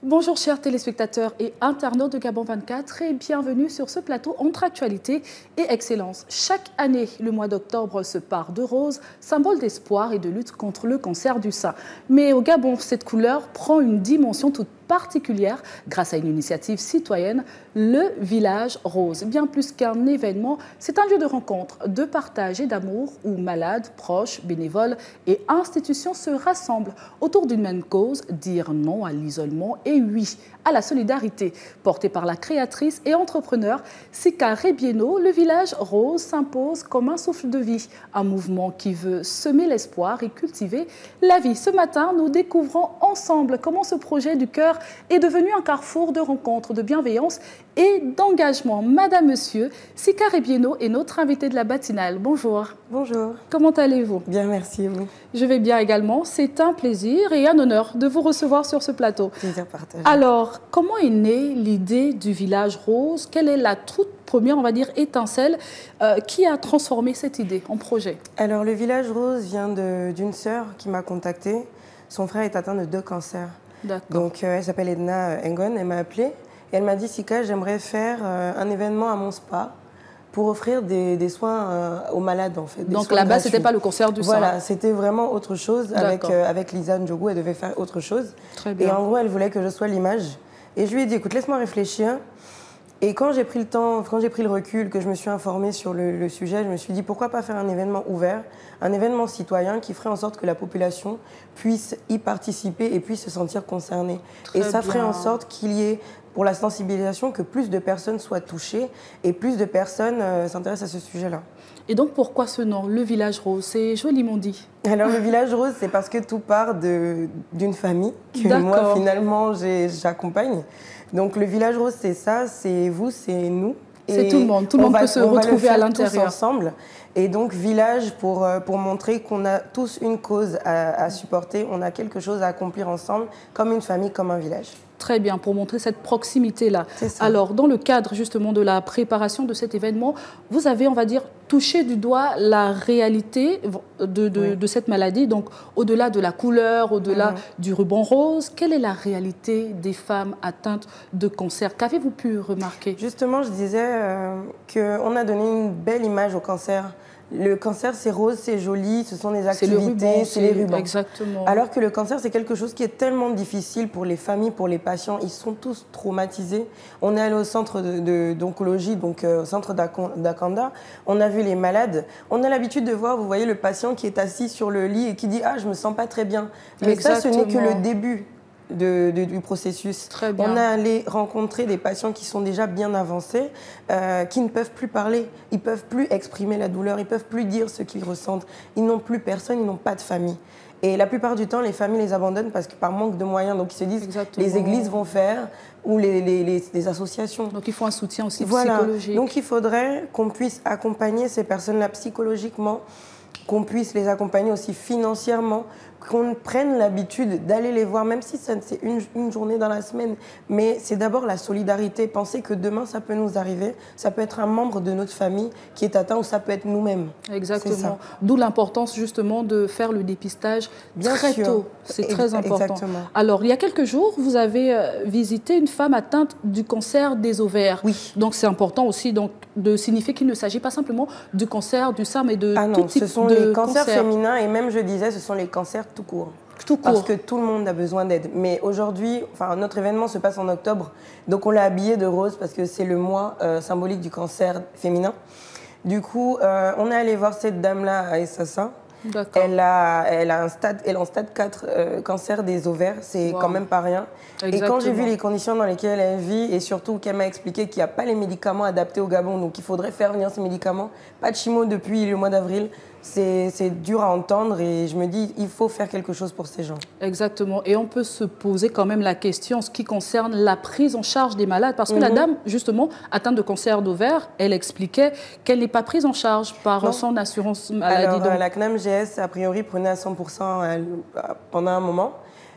Bonjour chers téléspectateurs et internautes de Gabon 24 et bienvenue sur ce plateau entre actualité et excellence. Chaque année, le mois d'octobre se pare de rose, symbole d'espoir et de lutte contre le cancer du sein. Mais au Gabon, cette couleur prend une dimension toute particulière grâce à une initiative citoyenne, le Village Rose. Bien plus qu'un événement, c'est un lieu de rencontre, de partage et d'amour où malades, proches, bénévoles et institutions se rassemblent autour d'une même cause, dire non à l'isolement et oui à la solidarité. Porté par la créatrice et entrepreneur Sika Rebieno, le Village Rose s'impose comme un souffle de vie, un mouvement qui veut semer l'espoir et cultiver la vie. Ce matin, nous découvrons ensemble comment ce projet du cœur est devenu un carrefour de rencontres, de bienveillance et d'engagement. Madame, Monsieur, Sika Rebieno est notre invitée de la matinale. Bonjour. Bonjour. Comment allez-vous? Bien, merci et vous? Je vais bien également. C'est un plaisir et un honneur de vous recevoir sur ce plateau. Plaisir partagé. Alors, comment est née l'idée du Village Rose? Quelle est la toute première, on va dire, étincelle qui a transformé cette idée en projet? Alors, le Village Rose vient d'une sœur qui m'a contactée. Son frère est atteint de 2 cancers. Donc, elle s'appelle Edna Engon. Elle m'a appelée et elle m'a dit, Sika, j'aimerais faire un événement à mon spa pour offrir des soins aux malades, en fait. Donc là-bas, ce n'était pas le cancer du sein. Voilà, c'était vraiment autre chose. Avec Lisa Ndjougou, elle devait faire autre chose. Très bien. Et en gros, elle voulait que je sois l'image. Et je lui ai dit, écoute, laisse-moi réfléchir. Et quand j'ai pris le temps, quand j'ai pris le recul, que je me suis informée sur le sujet, je me suis dit, pourquoi pas faire un événement ouvert, un événement citoyen qui ferait en sorte que la population puisse y participer et puisse se sentir concernée. Et ça ferait en sorte qu'il y ait, pour la sensibilisation, que plus de personnes soient touchées et plus de personnes s'intéressent à ce sujet-là. Et donc, pourquoi ce nom, le Village Rose? C'est joliment dit. Alors, le Village Rose, c'est parce que tout part d'une famille que moi, finalement, j'accompagne. Donc, le Village Rose, c'est ça, c'est vous, c'est nous. C'est tout le monde peut se retrouver à l'intérieur. Ensemble. Et donc, village, pour montrer qu'on a tous une cause à supporter, on a quelque chose à accomplir ensemble, comme une famille, comme un village. Très bien, pour montrer cette proximité-là. Alors, dans le cadre justement de la préparation de cet événement, vous avez, on va dire, touché du doigt la réalité de cette maladie. Donc, au-delà de la couleur, au-delà du ruban rose, quelle est la réalité des femmes atteintes de cancer? Qu'avez-vous pu remarquer? Justement, je disais qu'on a donné une belle image au cancer. Le cancer, c'est rose, c'est joli, ce sont des activités, c'est les rubans. Exactement. Alors que le cancer, c'est quelque chose qui est tellement difficile pour les familles, pour les patients. Ils sont tous traumatisés. On est allé au centre d'oncologie, donc au centre d'Akanda. On a vu les malades. On a l'habitude de voir, vous voyez, le patient qui est assis sur le lit et qui dit « Ah, je ne me sens pas très bien ». Mais ça, ce n'est que le début du processus. Très bien. On a allé rencontrer des patients qui sont déjà bien avancés, qui ne peuvent plus parler, ils ne peuvent plus exprimer la douleur, ils ne peuvent plus dire ce qu'ils ressentent. Ils n'ont plus personne, ils n'ont pas de famille. Et la plupart du temps, les familles les abandonnent parce que par manque de moyens. Donc ils se disent, les églises vont faire, ou les associations. Donc il faut un soutien aussi psychologique. Donc il faudrait qu'on puisse accompagner ces personnes-là psychologiquement, qu'on puisse les accompagner aussi financièrement, qu'on prenne l'habitude d'aller les voir, même si c'est une journée dans la semaine. Mais c'est d'abord la solidarité. Penser que demain, ça peut nous arriver. Ça peut être un membre de notre famille qui est atteint ou ça peut être nous-mêmes. Exactement. D'où l'importance justement de faire le dépistage très tôt. C'est très important. Exactement. Alors, il y a quelques jours, vous avez visité une femme atteinte du cancer des ovaires. Oui. Donc, c'est important aussi de signifier qu'il ne s'agit pas simplement du cancer du sein, mais de tout type de cancer. Ce sont les cancers féminins et même, je disais, ce sont les cancers tout court. Parce que tout le monde a besoin d'aide. Mais aujourd'hui, notre événement se passe en octobre, donc on l'a habillé de rose parce que c'est le mois symbolique du cancer féminin. Du coup, on est allé voir cette dame-là à Essassat. Elle est en stade 4 cancer des ovaires, c'est quand même pas rien. Exactement. Et quand j'ai vu les conditions dans lesquelles elle vit et surtout qu'elle m'a expliqué qu'il n'y a pas les médicaments adaptés au Gabon, donc il faudrait faire venir ces médicaments, pas de chimio depuis le mois d'avril, c'est dur à entendre et je me dis il faut faire quelque chose pour ces gens. Exactement. Et on peut se poser quand même la question en ce qui concerne la prise en charge des malades parce que la dame, justement, atteinte de cancer d'ovaire, elle expliquait qu'elle n'est pas prise en charge par son assurance maladie. Alors, la CNAM-GS, a priori, prenait à 100% pendant un moment.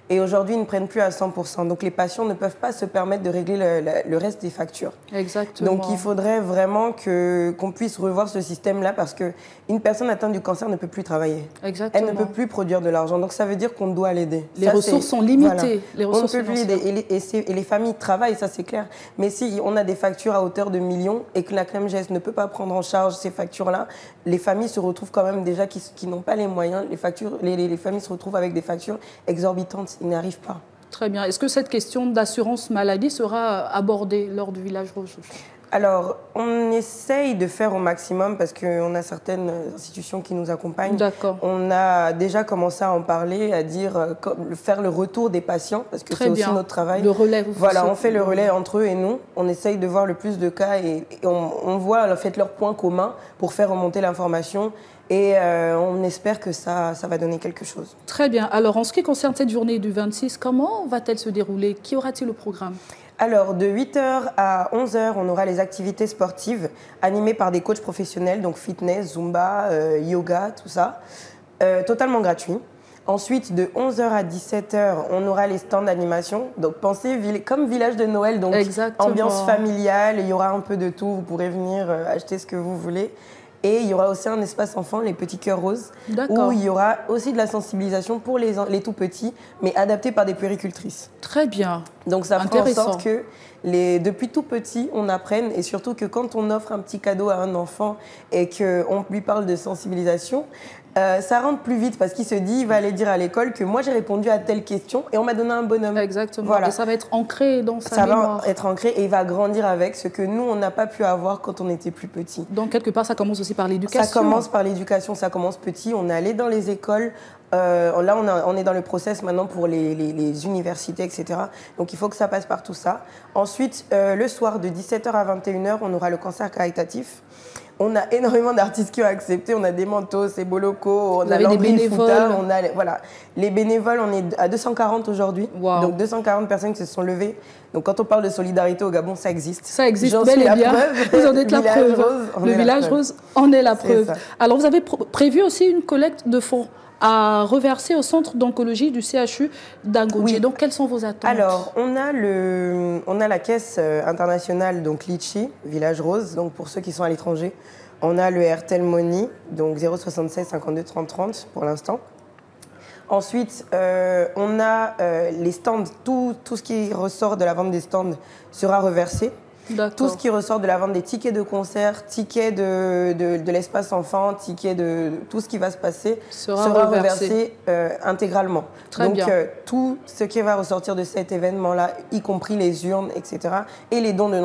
Et aujourd'hui, ils ne prennent plus à 100%. Donc, les patients ne peuvent pas se permettre de régler le reste des factures. Exactement. Donc, il faudrait vraiment qu'on puisse revoir ce système-là parce qu'une personne atteinte du cancer ne peut plus travailler. Exactement. Elle ne peut plus produire de l'argent. Donc, ça veut dire qu'on doit l'aider. Les ressources sont limitées. Voilà. Les ressources on ne peut plus l'aider. Et les familles travaillent, ça c'est clair. Mais si on a des factures à hauteur de millions et que la CNEMGES ne peut pas prendre en charge ces factures-là, les familles se retrouvent quand même déjà qui n'ont pas les moyens. Les familles se retrouvent avec des factures exorbitantes. Ils n'y arrivent pas. Très bien. Est-ce que cette question d'assurance maladie sera abordée lors du village rose? Alors, on essaye de faire au maximum parce qu'on a certaines institutions qui nous accompagnent. D'accord. On a déjà commencé à en parler, à dire, faire le retour des patients parce que c'est aussi notre travail. Le relais. Voilà, on fait le relais entre eux et nous. On essaye de voir le plus de cas et on voit en fait leurs points communs pour faire remonter l'information. Et on espère que ça va donner quelque chose. Très bien. Alors, en ce qui concerne cette journée du 26, comment va-t-elle se dérouler? Qui aura-t-il au programme? Alors, de 8h à 11h, on aura les activités sportives animées par des coachs professionnels, donc fitness, zumba, yoga, tout ça, totalement gratuit. Ensuite, de 11h à 17h, on aura les stands d'animation. Donc, pensez comme village de Noël, donc exactement. Ambiance familiale, il y aura un peu de tout, vous pourrez venir acheter ce que vous voulez. Et il y aura aussi un espace enfant, les petits cœurs roses, où il y aura aussi de la sensibilisation pour les tout petits, mais adapté par des puéricultrices. Très bien. Donc ça fait en sorte que depuis tout petit, on apprenne, et surtout que quand on offre un petit cadeau à un enfant et qu'on lui parle de sensibilisation, ça rentre plus vite parce qu'il se dit, il va aller dire à l'école que moi j'ai répondu à telle question et on m'a donné un bonhomme. Exactement. Voilà. Et ça va être ancré dans sa mémoire. Ça va être ancré et il va grandir avec ce que nous, on n'a pas pu avoir quand on était plus petit. Donc quelque part, ça commence aussi par l'éducation. Ça commence par l'éducation, ça commence petit. On est allé dans les écoles. Là, on est dans le process maintenant pour les universités, etc. Donc, il faut que ça passe par tout ça. Ensuite, le soir, de 17h à 21h, on aura le concert caritatif. On a énormément d'artistes qui ont accepté. On a des Mentos, des Boloko, on a des bénévoles. Voilà. Les bénévoles, on est à 240 aujourd'hui. Wow. Donc, 240 personnes qui se sont levées. Donc, quand on parle de solidarité au Gabon, ça existe. Ça existe bel et bien. Vous en êtes la preuve. Le village rose en est la preuve. Alors, vous avez prévu aussi une collecte de fonds à reverser au centre d'oncologie du CHU d'Angodje. Oui. Donc, quelles sont vos attentes? Alors, on a la caisse internationale, donc Litchi, Village Rose, donc pour ceux qui sont à l'étranger. On a le Airtel Money, donc 076 52 30 30 pour l'instant. Ensuite, on a les stands, tout ce qui ressort de la vente des stands sera reversé. Tout ce qui ressort de la vente des tickets de concert, tickets de l'espace enfant, tickets de tout ce qui va se passer sera reversé intégralement. Très bien. Tout ce qui va ressortir de cet événement-là, y compris les urnes, etc., et les dons de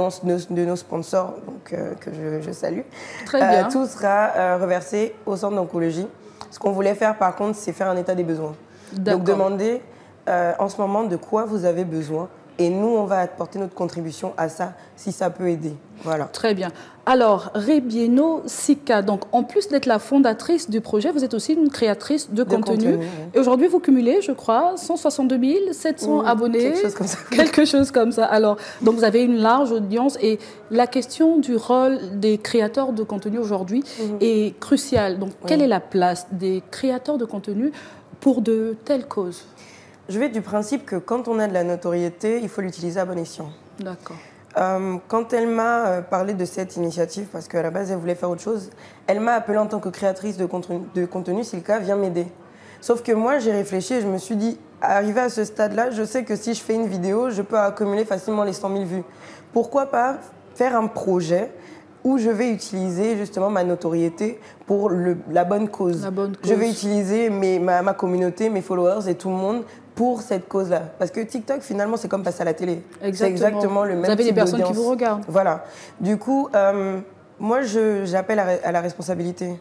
nos sponsors, donc, que je salue, très bien. Tout sera reversé au centre d'oncologie. Ce qu'on voulait faire, par contre, c'est faire un état des besoins. Donc, demander en ce moment de quoi vous avez besoin. Et nous, on va apporter notre contribution à ça, si ça peut aider. Voilà. Très bien. Alors, Rebieno Sika, donc en plus d'être la fondatrice du projet, vous êtes aussi une créatrice de contenu. Oui. Et aujourd'hui, vous cumulez, je crois, 162 700 abonnés. Quelque chose comme ça. Quelque chose comme ça. Alors, donc vous avez une large audience et la question du rôle des créateurs de contenu aujourd'hui est cruciale. Donc, quelle est la place des créateurs de contenu pour de telles causes? Je vais du principe que quand on a de la notoriété, il faut l'utiliser à bon escient. D'accord. Quand elle m'a parlé de cette initiative, parce qu'à la base, elle voulait faire autre chose, elle m'a appelée en tant que créatrice de contenu, si le cas, viens m'aider. Sauf que moi, j'ai réfléchi et je me suis dit, arrivé à ce stade-là, je sais que si je fais une vidéo, je peux accumuler facilement les 100 000 vues. Pourquoi pas faire un projet où je vais utiliser justement ma notoriété pour la bonne cause. Je vais utiliser ma communauté, mes followers et tout le monde pour cette cause-là. Parce que TikTok, finalement, c'est comme passer à la télé. C'est exactement le même type d'audience. Vous avez des personnes qui vous regardent. Voilà. Du coup, moi, j'appelle à la responsabilité.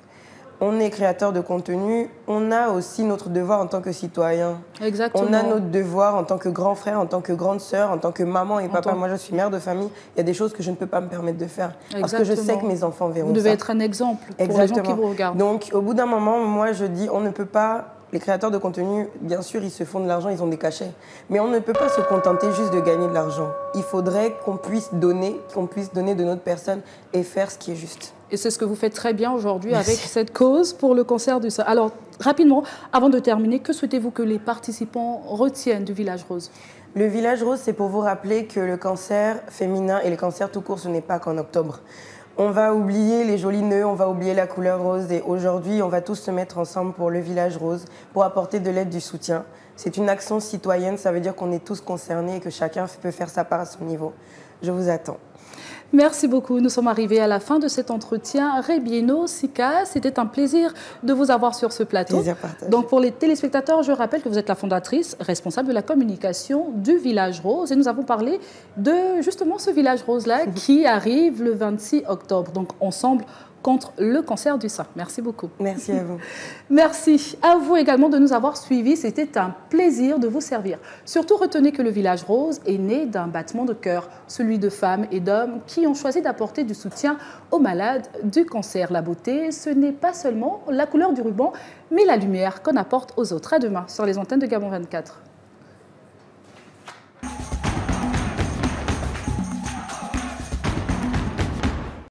On est créateur de contenu, on a aussi notre devoir en tant que citoyen. Exactement. On a notre devoir en tant que grand frère, en tant que grande sœur, en tant que maman et papa. Moi, je suis mère de famille. Il y a des choses que je ne peux pas me permettre de faire. Exactement. Parce que je sais que mes enfants verront ça. Vous devez être un exemple pour les gens qui vous regardent. Donc, au bout d'un moment, moi, je dis, on ne peut pas... Les créateurs de contenu, bien sûr, ils se font de l'argent, ils ont des cachets. Mais on ne peut pas se contenter juste de gagner de l'argent. Il faudrait qu'on puisse donner de notre personne et faire ce qui est juste. Et c'est ce que vous faites très bien aujourd'hui avec cette cause pour le cancer du sein. Alors, rapidement, avant de terminer, que souhaitez-vous que les participants retiennent du Village Rose? Le Village Rose, c'est pour vous rappeler que le cancer féminin et le cancer tout court, ce n'est pas qu'en octobre. On va oublier les jolis nœuds, on va oublier la couleur rose et aujourd'hui, on va tous se mettre ensemble pour le Village Rose, pour apporter de l'aide, du soutien. C'est une action citoyenne, ça veut dire qu'on est tous concernés et que chacun peut faire sa part à son niveau. Je vous attends. Merci beaucoup. Nous sommes arrivés à la fin de cet entretien. Rebieno, Sika, c'était un plaisir de vous avoir sur ce plateau. Plaisir partagé. Donc pour les téléspectateurs, je rappelle que vous êtes la fondatrice, responsable de la communication du Village Rose. Et nous avons parlé de justement ce Village Rose-là qui arrive le 26 octobre. Donc ensemble contre le cancer du sein. Merci beaucoup. Merci à vous. Merci à vous également de nous avoir suivis. C'était un plaisir de vous servir. Surtout, retenez que le Village Rose est né d'un battement de cœur, celui de femmes et d'hommes qui ont choisi d'apporter du soutien aux malades du cancer. La beauté, ce n'est pas seulement la couleur du ruban, mais la lumière qu'on apporte aux autres. À demain sur les antennes de Gabon 24.